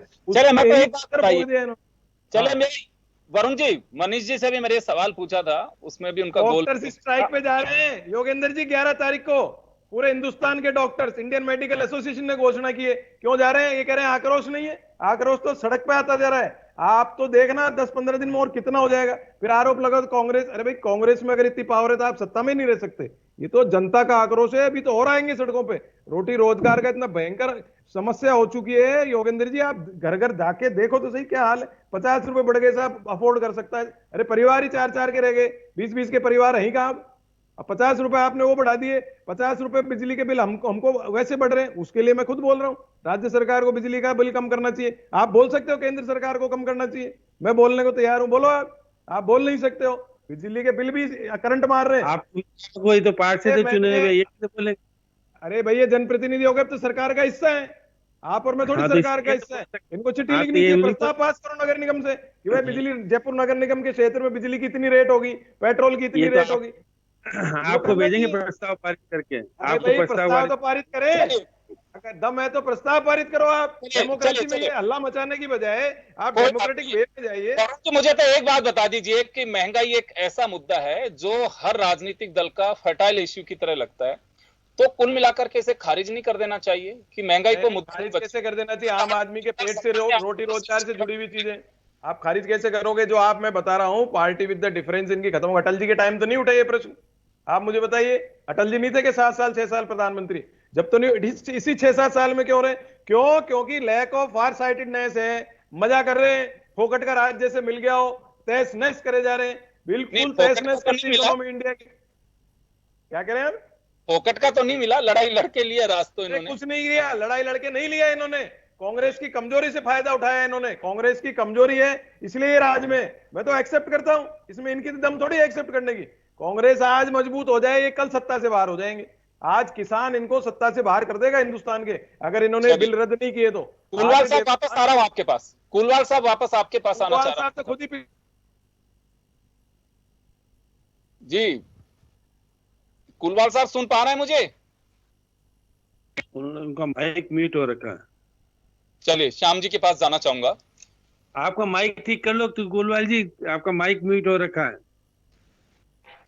चले मेरी वरुण जी, मनीष जी से भी मेरे सवाल पूछा था, उसमें भी उनका डॉक्टर्स स्ट्राइक पे जा रहे हैं योगेंद्र जी 11 तारीख को। पूरे हिंदुस्तान के डॉक्टर्स, इंडियन मेडिकल एसोसिएशन ने घोषणा की है। क्यों जा रहे हैं, ये कह रहे हैं आक्रोश नहीं है, आक्रोश तो सड़क पे आता जा रहा है। आप तो देखना 10-15 दिन में और कितना हो जाएगा। फिर आरोप लगा तो कांग्रेस, अरे भाई कांग्रेस में अगर इतनी पावर है तो आप सत्ता में नहीं रह सकते। ये तो जनता का आक्रोश है, अभी तो और आएंगे सड़कों पे। रोटी रोजगार का इतना भयंकर समस्या हो चुकी है योगेंद्र जी, आप घर घर जाके देखो तो सही क्या हाल है। 50 रुपए बढ़ गए साहब, अफोर्ड कर सकता है। अरे परिवार ही 4-4 के रह गए, 20-20 के परिवार है ही कहां। अब 50 रुपए आपने वो बढ़ा दिए, 50 रुपए बिजली के बिल हमको वैसे बढ़ रहे हैं। उसके लिए मैं खुद बोल रहा हूं राज्य सरकार को बिजली का बिल कम करना चाहिए। आप बोल सकते हो केंद्र सरकार को कम करना चाहिए, मैं बोलने को तैयार हूं, बोलो आप बोल नहीं सकते हो। बिजली के बिल भी करंट मार रहे हैं। आप वही तो पार्ट से तो चुने हुए, ये बोले। अरे भैया जनप्रतिनिधि हो गए तो सरकार का हिस्सा है आप, और मैं थोड़ी सरकार का हिस्सा है। इनको चिट्ठी लिखनी चाहिए, प्रस्ताव पास करो नगर निगम से कि भाई बिजली, जयपुर नगर निगम के क्षेत्र में बिजली की इतनी रेट होगी, पेट्रोल की इतनी रेट होगी। आपको भेजेंगे प्रस्ताव पारित करके, आपको प्रस्ताव तो पारित करें, अगर दम है तो प्रस्ताव पारित करो। आप डेमोक्रेसी में ये हल्ला मचाने की बजाय आप डेमोक्रेटिक वे में जाइए। तो मुझे तो एक बात बता दीजिए कि महंगाई एक ऐसा मुद्दा है जो हर राजनीतिक दल का फर्टाइल इश्यू की तरह लगता है, तो कुल मिलाकर के इसे खारिज नहीं कर देना चाहिए कि महंगाई को मुद्दा कैसे कर देना चाहिए। आम आदमी के पेट से रोटी रोजगार से जुड़ी हुई चीजें आप खारिज कैसे करोगे जो आप, मैं बता रहा हूं, पार्टी विद द डिफरेंस इनकी खत्म हो। अटल जी के टाइम तो नहीं उठे ये प्रश्न, आप मुझे बताइए। अटल जी नहीं थे कि 7 साल 6 साल प्रधानमंत्री? जब तो नहीं, इसी 6-7 साल में क्यों हो रहे? क्यों? क्योंकि लैक ऑफ फार साइटेडनेस है, मजा कर रहे हैं, फोकट का राज जैसे मिल गया हो, तहस नहस करे जा रहे हैं, बिल्कुल तहस नहस कर दी इकोनॉमी इंडिया की। क्या कह रहे हैं आप? पॉकेट का तो नहीं मिला, लड़ाई लड़के लिया राज तो इन्होंने। कुछ नहीं लिया, लड़ाई लड़के नहीं लिया इन्होंने, कांग्रेस की कमजोरी से फायदा उठाया इन्होंने। कांग्रेस की कमजोरी है इसलिए ये राज में, मैं तो एक्सेप्ट करता हूं, इसमें इनकी दम थोड़ी एक्सेप्ट करने की। कांग्रेस आज मजबूत हो जाए, ये कल सत्ता से बाहर हो जाएंगे। आज किसान इनको सत्ता से बाहर कर देगा हिंदुस्तान के, अगर इन्होंने बिल रद्द नहीं किए तो। कुलवाल साहब वापस आ रहा हूं आपके पास, कुलवाल साहब वापस आपके पास आना चाह रहा हूं। तो खुद ही जी कुलवाल साहब सुन पा रहे हैं मुझे? उनका माइक म्यूट हो रखा है। चलिए श्याम जी के पास जाना चाहूंगा। आपका माइक ठीक कर लो तो गोलवाल जी, आपका माइक म्यूट हो रखा है।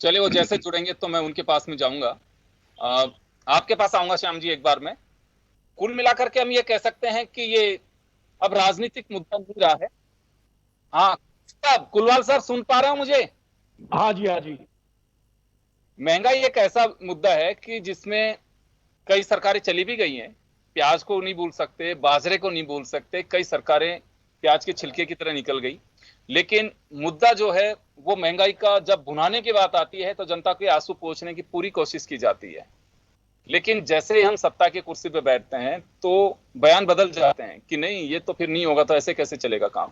चलिए वो जैसे जुड़ेंगे तो मैं उनके पास में जाऊंगा। आपके पास आऊंगा श्याम जी एक बार में। कुल मिलाकर के हम ये कह सकते हैं कि ये अब राजनीतिक मुद्दा नहीं रहा है। हाँ साहब, कुलवाल साहब सुन पा रहे हो मुझे? हाँ जी, हाँ जी। महंगाई एक ऐसा मुद्दा है कि जिसमें कई सरकारें चली भी गई हैं। प्याज को नहीं भूल सकते, बाजरे को नहीं भूल सकते, कई सरकारें प्याज के छिलके की तरह निकल गई। लेकिन मुद्दा जो है वो महंगाई का जब भुनाने की बात आती है तो जनता के आंसू पोंछने की पूरी कोशिश की जाती है। लेकिन जैसे ही हम सत्ता की कुर्सी पे बैठते हैं तो बयान बदल जाते हैं कि नहीं ये तो फिर नहीं होगा, तो ऐसे कैसे चलेगा काम।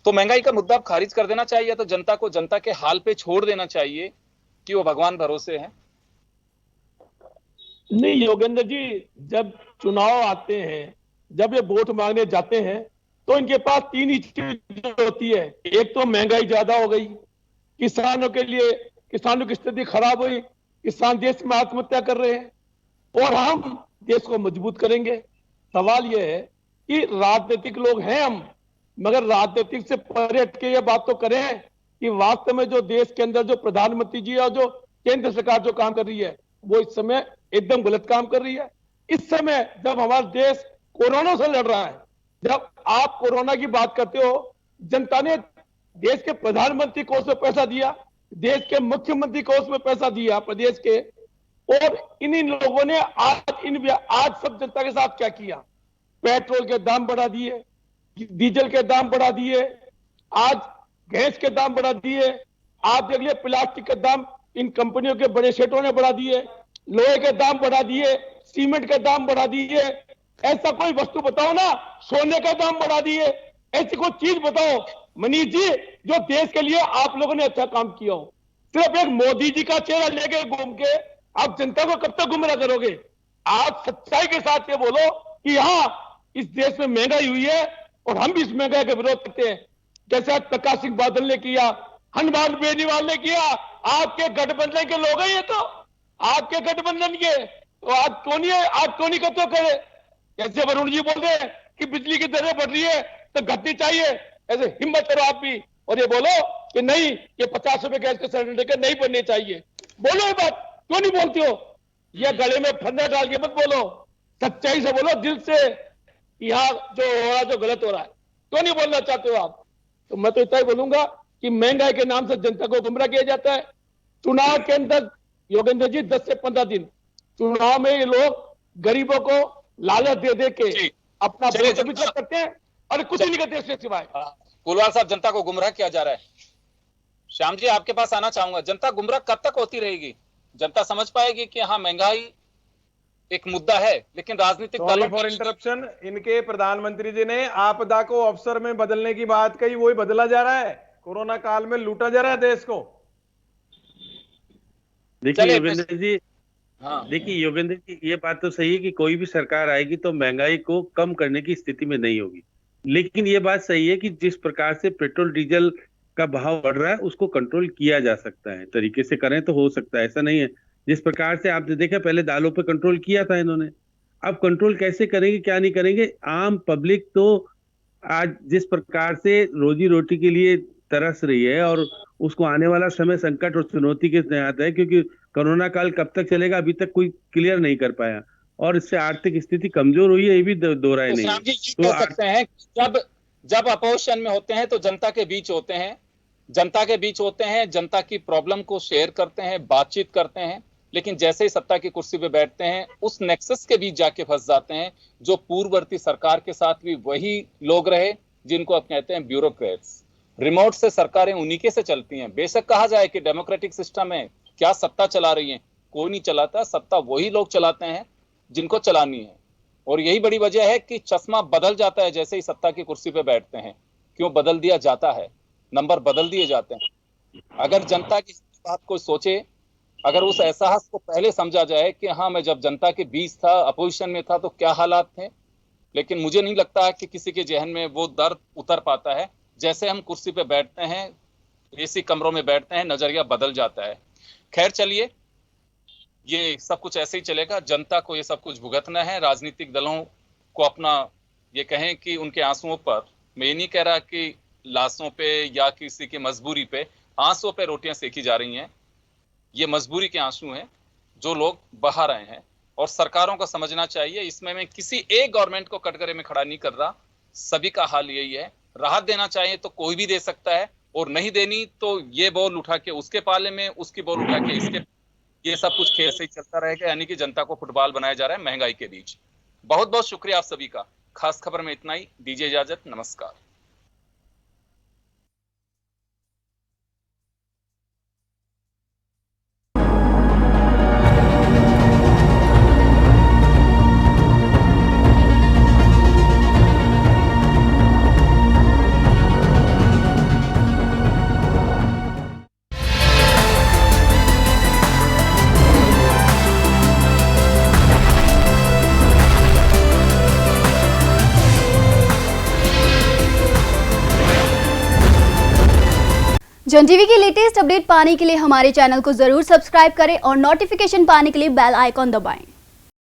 तो महंगाई का मुद्दा अब खारिज कर देना चाहिए, तो जनता को जनता के हाल पे छोड़ देना चाहिए कि वो भगवान भरोसे हैं। नहीं योगेंद्र जी, जब चुनाव आते हैं, जब ये वोट मांगने जाते हैं तो इनके पास 3 ही चीज होती है। एक तो महंगाई ज्यादा हो गई, किसानों के लिए, किसानों की स्थिति खराब हुई, किसान देश में आत्महत्या कर रहे हैं, और हम देश को मजबूत करेंगे। सवाल यह है कि राजनीतिक लोग हैं हम, मगर राजनीतिक से परे हट के ये बात तो करें कि वास्तव में जो देश के अंदर जो प्रधानमंत्री जी और जो केंद्र सरकार जो काम कर रही है वो इस समय एकदम गलत काम कर रही है। इस समय जब हमारा देश कोरोना से लड़ रहा है, जब आप कोरोना की बात करते हो, जनता ने देश के प्रधानमंत्री कोष में पैसा दिया, देश के मुख्यमंत्री कोष में पैसा दिया प्रदेश के, और इन लोगों ने आज सब जनता के साथ क्या किया? पेट्रोल के दाम बढ़ा दिए, डीजल के दाम बढ़ा दिए, आज गैस के दाम बढ़ा दिए, आप देख लिए प्लास्टिक के दाम इन कंपनियों के बड़े सेठों ने बढ़ा दिए, लोहे के दाम बढ़ा दिए, सीमेंट के दाम बढ़ा दिए। ऐसा कोई वस्तु बताओ ना, सोने का दाम बढ़ा दिए, ऐसी कोई चीज बताओ मनीष जी जो देश के लिए आप लोगों ने अच्छा काम किया हो। सिर्फ एक मोदी जी का चेहरा लेके घूम के आप जनता को कब तक गुमराह करोगे? आज सच्चाई के साथ ये बोलो कि हाँ इस देश में महंगाई हुई है और हम भी इस महंगाई का विरोध करते हैं। जैसे आज प्रकाश सिंह बादल ने किया, हनुमान बेनीवाल ने किया, आपके गठबंधन के लोग हैं ये, तो आपके गठबंधन के, तो आज क्यों नहीं करते करे? जैसे वरुण जी बोल रहे हैं कि बिजली की दरें बढ़ रही है तो घटनी चाहिए, ऐसे हिम्मत करो आप भी और ये बोलो कि नहीं ये 50 रुपए गैस के सिलेंडर के नहीं बनने चाहिए। बोलो ये बात, क्यों नहीं बोलते हो? ये गले में फंदा डाल के मत बोलो, सच्चाई से बोलो, दिल से। यहाँ जो हो रहा है, जो गलत हो रहा है, क्यों नहीं बोलना चाहते हो आप? तो मैं तो इतना ही बोलूंगा कि महंगाई के नाम से जनता को गुमराह किया जाता है। चुनाव के अंदर योगेंद्र जी 10 से 15 दिन चुनाव में ये लोग गरीबों को लालच दे दे के अपना वोट करते हैं और कुछ नहीं करते इसके सिवाय। कुलवाल साहब, जनता को गुमराह किया जा रहा है। श्याम जी आपके पास आना चाहूंगा। जनता गुमराह कब तक होती रहेगी? जनता समझ पाएगी कि हाँ महंगाई एक मुद्दा है, लेकिन राजनीतिक दलों फॉर इंटरप्शन, इनके प्रधानमंत्री जी ने आपदा को अवसर में बदलने की बात कही, वही बदला जा रहा है। कोरोना काल में लूटा जा रहा है देश को। देखिए योगेंद्र जी, देखिए योगेंद्र जी, ये बात तो सही है कि कोई भी सरकार आएगी तो महंगाई को कम करने की स्थिति में नहीं होगी, लेकिन ये बात सही है कि जिस प्रकार से पेट्रोल डीजल का भाव बढ़ रहा है उसको कंट्रोल किया जा सकता है। तरीके से करें तो हो सकता है, ऐसा नहीं है। जिस प्रकार से आपने देखा पहले दालों पे कंट्रोल किया था इन्होंने, अब कंट्रोल कैसे करेंगे, क्या नहीं करेंगे? आम पब्लिक तो आज जिस प्रकार से रोजी रोटी के लिए तरस रही है और उसको आने वाला समय संकट और चुनौती के तहत है, क्योंकि कोरोना काल कब तक चलेगा अभी तक कोई क्लियर नहीं कर पाया और इससे आर्थिक स्थिति कमजोर हुई है, ये भी दोहराए नहीं। तो कह सकते हैं जब जब अपोजिशन में होते हैं तो जनता के बीच होते हैं, जनता की प्रॉब्लम को शेयर करते हैं, बातचीत करते हैं, लेकिन जैसे ही सत्ता की कुर्सी पे बैठते हैं उस नेक्सस के बीच जाके फंस जाते हैं, जो पूर्ववर्ती सरकार के साथ भी वही लोग रहे जिनको अब कहते हैं ब्यूरोक्रेट्स। रिमोट से सरकारें उन्हीं के से चलती हैं। बेशक कहा जाए कि डेमोक्रेटिक सिस्टम है, क्या सत्ता चला रही है, कोई नहीं चलाता, सत्ता वही लोग चलाते हैं जिनको चलानी है। और यही बड़ी वजह है कि चश्मा बदल जाता है जैसे ही सत्ता की कुर्सी पे बैठते हैं। क्यों बदल दिया जाता है? नंबर बदल दिए जाते हैं। अगर जनता की बात को सोचे, अगर उस एहसास को पहले समझा जाए कि हाँ, मैं जब जनता के बीच था, अपोजिशन में था, तो क्या हालात थे, लेकिन मुझे नहीं लगता कि किसी के जहन में वो दर्द उतर पाता है। जैसे हम कुर्सी पे बैठते हैं, एसी कमरों में बैठते हैं, नजरिया बदल जाता है। खैर चलिए, ये सब कुछ ऐसे ही चलेगा। जनता को ये सब कुछ भुगतना है। राजनीतिक दलों को अपना ये कहें कि उनके आंसुओं पर, मैं ये नहीं कह रहा कि लाशों पे या किसी की मजबूरी पे, आंसुओं पे रोटियां सेकी जा रही हैं। ये मजबूरी के आंसू हैं जो लोग बहा रहे हैं, और सरकारों को समझना चाहिए। इसमें मैं किसी एक गवर्नमेंट को कटघरे में खड़ा नहीं कर रहा, सभी का हाल यही है। राहत देना चाहिए तो कोई भी दे सकता है, और नहीं देनी तो ये बॉल उठा के उसके पाले में, उसकी बॉल उठा के इसके, ये सब कुछ खेल से ही चलता रहेगा। यानी कि जनता को फुटबॉल बनाया जा रहा है महंगाई के बीच। बहुत बहुत शुक्रिया आप सभी का। खास खबर में इतना ही, दीजिए इजाजत, नमस्कार। जन टीवी की लेटेस्ट अपडेट पाने के लिए हमारे चैनल को जरूर सब्सक्राइब करें और नोटिफिकेशन पाने के लिए बेल आइकॉन दबाएं।